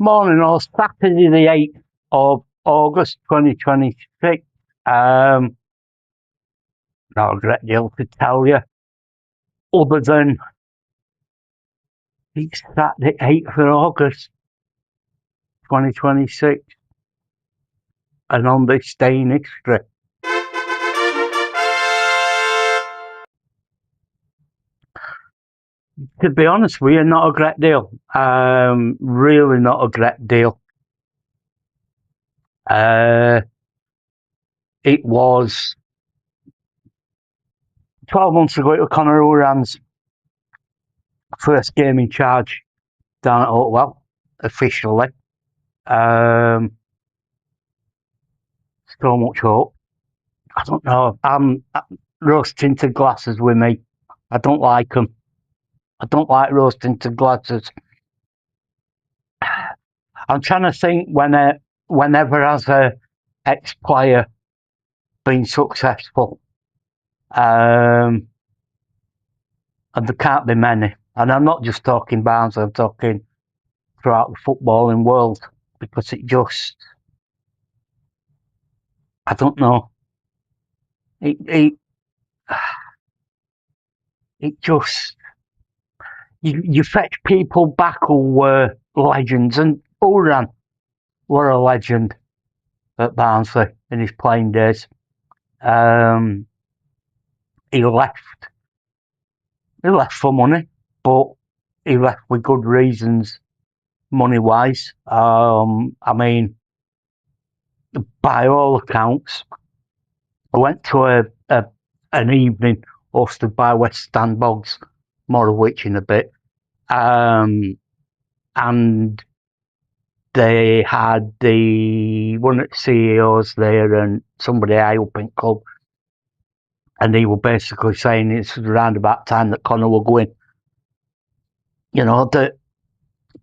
Morning, all. Saturday, the 8th of August 2026. Not a great deal to tell you, other than it's Saturday, 8th of August 2026, and on this day in history. To be honest with you, not a great deal. Really not a great deal. It was 12 months ago, it was Conor Horan's first game in charge down at Oakwell, officially. So much hope. I don't know. I'm rose tinted glasses with me. I don't like them. I don't like rose tinted glasses. I'm trying to think whenever has a ex player been successful, and there can't be many. And I'm not just talking Barnes. I'm talking throughout the footballing world, because it just, I don't know. It just, you fetch people back who were legends, and Uran were a legend at Barnsley in his playing days. He left for money, but he left with good reasons, money wise. I mean, by all accounts, I went to an evening hosted by West Stand Boggs, more of which in a bit, and they had one of the CEOs there and somebody high up in club, and they were basically saying it's around about time that Conor were going. You know, that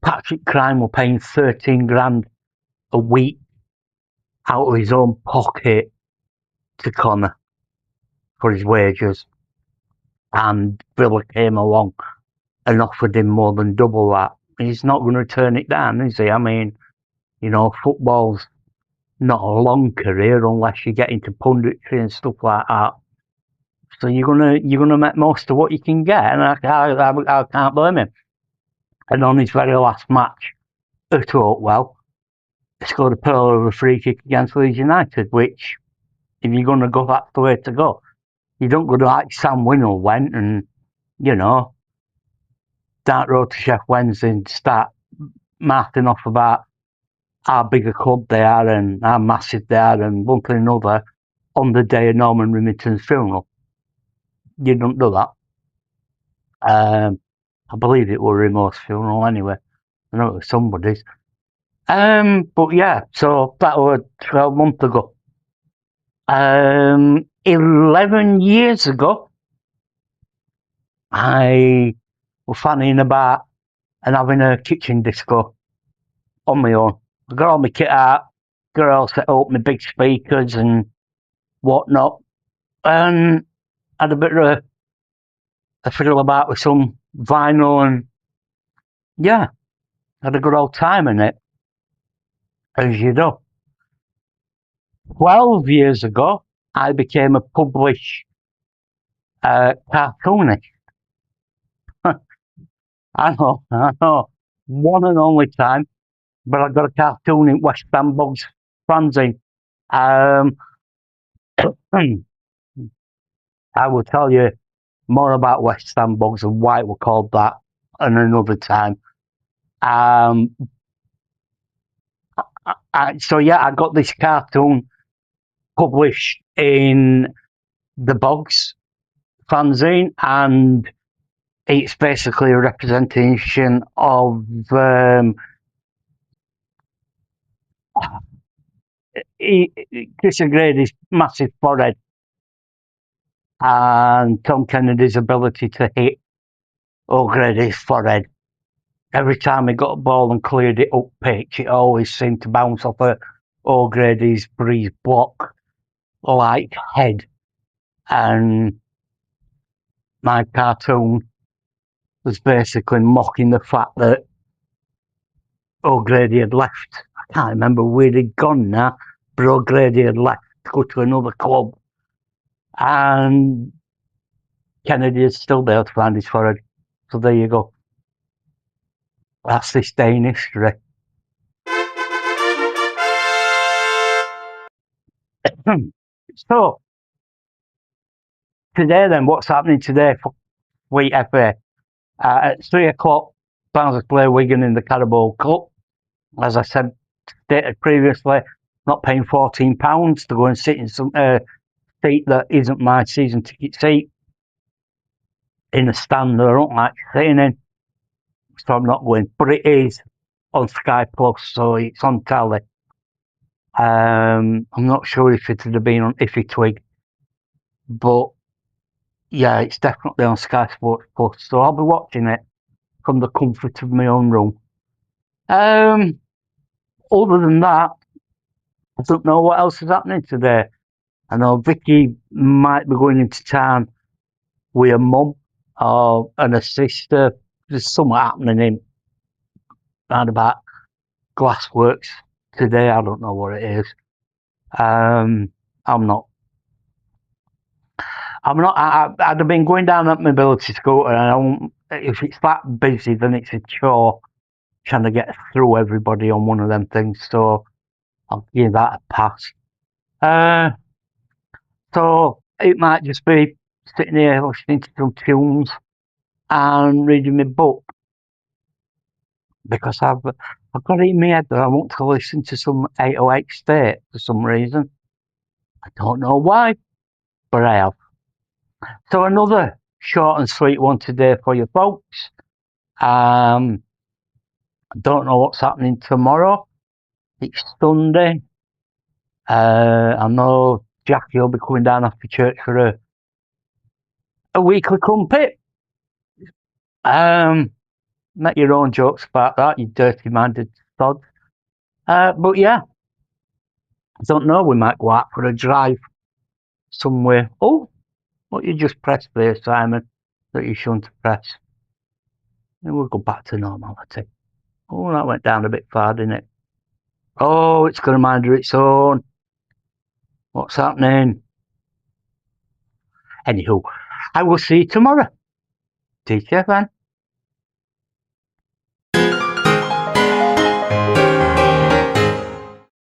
Patrick Crime were paying 13 grand a week out of his own pocket to Conor for his wages, and Villa came along and offered him more than double that. He's not going to turn it down, is he? I mean, you know, football's not a long career unless you get into punditry and stuff like that. So you're gonna make most of what you can get, and I can't blame him. And on his very last match at Oakwell, he scored a pearl of a free kick against Leeds United, which, if you're gonna go, that's the way to go. You don't go like Sam Winnell went and, you know, start road to Chef Wednesday and start marking off about how big a club they are and how massive they are and one thing and another on the day of Norman Remington's funeral. You don't do that. I believe it was Remo's funeral anyway. I know it was somebody's. But yeah, so that was 12 months ago. 11 years ago, I was fannying about and having a kitchen disco on my own. I got all my kit out, got all set up, my big speakers and whatnot, and had a bit of a fiddle about with some vinyl, and yeah, had a good old time in it, as you do. 12 years ago, I became a published cartoonist. I know, one and only time, but I got a cartoon in West Ham Boggs fanzine. Um, I will tell you more about West Ham Boggs and why it was called that in another time. So yeah, I got this cartoon published in the Boggs fanzine, and it's basically a representation of Chris O'Grady's massive forehead and Tom Kennedy's ability to hit O'Grady's forehead. Every time he got a ball and cleared it up pitch, it always seemed to bounce off O'Grady's breeze block like head. And my cartoon was basically mocking the fact that O'Grady had left. I can't remember where he'd gone now, but O'Grady had left to go to another club. And Kennedy is still there to find his forehead. So there you go. That's this day in history. So, today then, what's happening today for Fleet FA? At 3 o'clock, Barnsley play Wigan in the Carabao Cup. As I said, stated previously, not paying £14 to go and sit in some seat that isn't my season ticket seat in a stand that I don't like sitting in. So I'm not going. But it is on Sky Plus, so it's on telly. I'm not sure if it would have been on Iffy Twig, but yeah, it's definitely on Sky Sports Plus. So I'll be watching it from the comfort of my own room. Other than that, I don't know what else is happening today. I know Vicky might be going into town with her mum and her sister. There's something happening in around about Glassworks today. I don't know what it is. I'm not. I'd have been going down that mobility scooter, and if it's that busy, then it's a chore trying to get through everybody on one of them things. So I'll give that a pass. So it might just be sitting here listening to some tunes and reading my book, because I've got it in my head that I want to listen to some 808 State for some reason. I don't know why, but I have. So another short and sweet one today for you folks. I don't know what's happening tomorrow. It's Sunday. I know Jackie will be coming down after church for a weekly crumpet. Make your own jokes about that, you dirty-minded sod. But yeah, I don't know. We might go out for a drive somewhere. Oh, what you just pressed there, Simon, that you shouldn't press. And we'll go back to normality. Oh, that went down a bit far, didn't it? Oh, it's got a mind of its own. What's happening? Anywho, I will see you tomorrow. Take care, man.